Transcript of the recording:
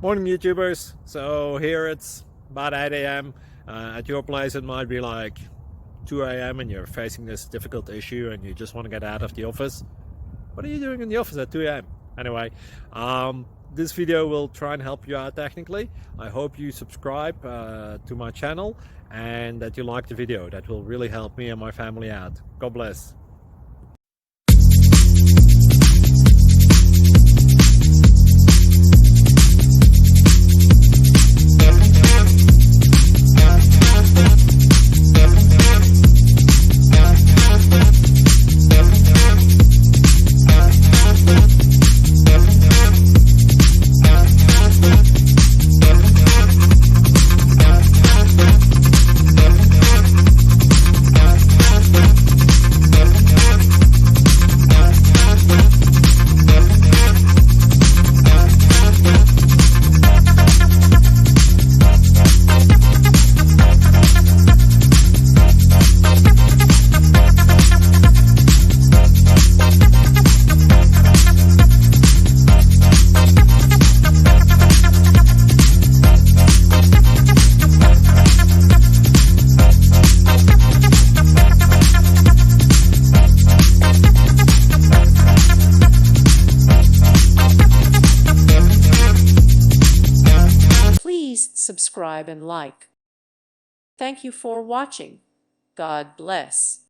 Morning, YouTubers. So here it's about 8 a.m. At your place, it might be like 2 a.m. and you're facing this difficult issue and you just want to get out of the office. What are you doing in the office at 2 a.m.? Anyway, this video will try and help you out technically. I hope you subscribe to my channel and that you like the video. That will really help me and my family out. God bless. Please subscribe and like. Thank you for watching. God bless.